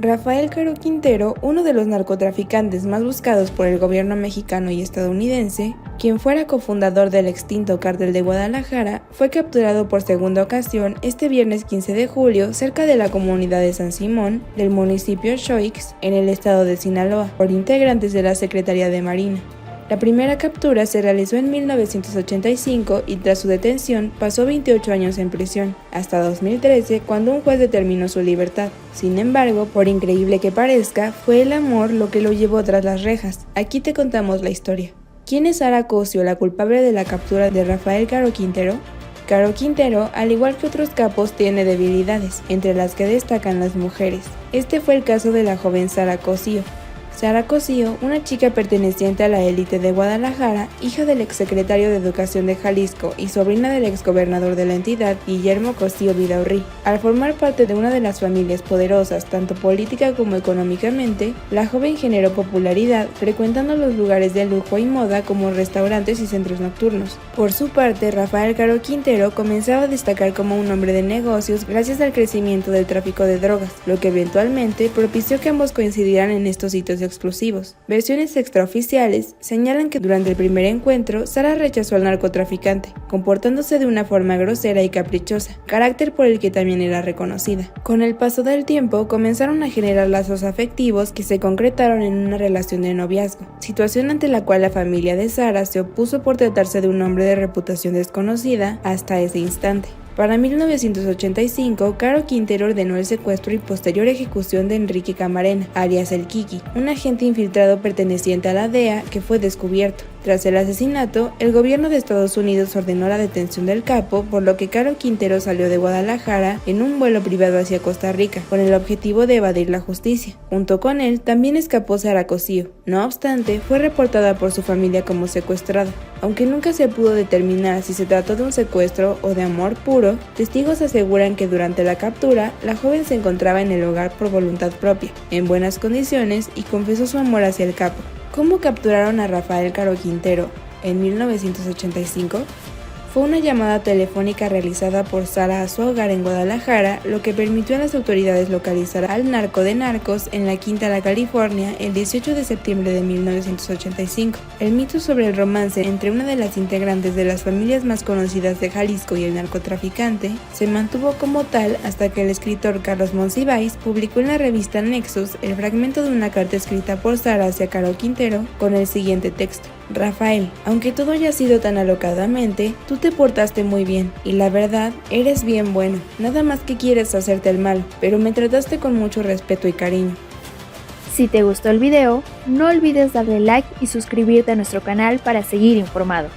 Rafael Caro Quintero, uno de los narcotraficantes más buscados por el gobierno mexicano y estadounidense, quien fuera cofundador del extinto Cártel de Guadalajara, fue capturado por segunda ocasión este viernes 15 de julio cerca de la comunidad de San Simón, del municipio Xoix, en el estado de Sinaloa, por integrantes de la Secretaría de Marina. La primera captura se realizó en 1985 y tras su detención pasó 28 años en prisión, hasta 2013 cuando un juez determinó su libertad. Sin embargo, por increíble que parezca, fue el amor lo que lo llevó tras las rejas. Aquí te contamos la historia. ¿Quién es Sara Cosio, la culpable de la captura de Rafael Caro Quintero? Caro Quintero, al igual que otros capos, tiene debilidades, entre las que destacan las mujeres. Este fue el caso de la joven Sara Cosio. Sara Cosio, una chica perteneciente a la élite de Guadalajara, hija del exsecretario de Educación de Jalisco y sobrina del exgobernador de la entidad, Guillermo Cosio Vidaurri. Al formar parte de una de las familias poderosas, tanto política como económicamente, la joven generó popularidad frecuentando los lugares de lujo y moda como restaurantes y centros nocturnos. Por su parte, Rafael Caro Quintero comenzaba a destacar como un hombre de negocios gracias al crecimiento del tráfico de drogas, lo que eventualmente propició que ambos coincidieran en estos hitos explosivos. Versiones extraoficiales señalan que durante el primer encuentro, Sara rechazó al narcotraficante, comportándose de una forma grosera y caprichosa, carácter por el que también era reconocida. Con el paso del tiempo, comenzaron a generar lazos afectivos que se concretaron en una relación de noviazgo, situación ante la cual la familia de Sara se opuso por tratarse de un hombre de reputación desconocida hasta ese instante. Para 1985, Caro Quintero ordenó el secuestro y posterior ejecución de Enrique Camarena, alias El Kiki, un agente infiltrado perteneciente a la DEA que fue descubierto. Tras el asesinato, el gobierno de Estados Unidos ordenó la detención del capo, por lo que Caro Quintero salió de Guadalajara en un vuelo privado hacia Costa Rica, con el objetivo de evadir la justicia. Junto con él, también escapó Sara Cosio. No obstante, fue reportada por su familia como secuestrada. Aunque nunca se pudo determinar si se trató de un secuestro o de amor puro, testigos aseguran que durante la captura, la joven se encontraba en el hogar por voluntad propia, en buenas condiciones y confesó su amor hacia el capo. ¿Cómo capturaron a Rafael Caro Quintero en 1985? Fue una llamada telefónica realizada por Sara a su hogar en Guadalajara, lo que permitió a las autoridades localizar al narco de narcos en la Quinta La California el 18 de septiembre de 1985. El mito sobre el romance entre una de las integrantes de las familias más conocidas de Jalisco y el narcotraficante se mantuvo como tal hasta que el escritor Carlos Monsiváis publicó en la revista Nexos el fragmento de una carta escrita por Sara hacia Caro Quintero con el siguiente texto: Rafael, aunque todo haya sido tan alocadamente, tú te portaste muy bien, y la verdad, eres bien bueno. Nada más que quieres hacerte el mal, pero me trataste con mucho respeto y cariño. Si te gustó el video, no olvides darle like y suscribirte a nuestro canal para seguir informado.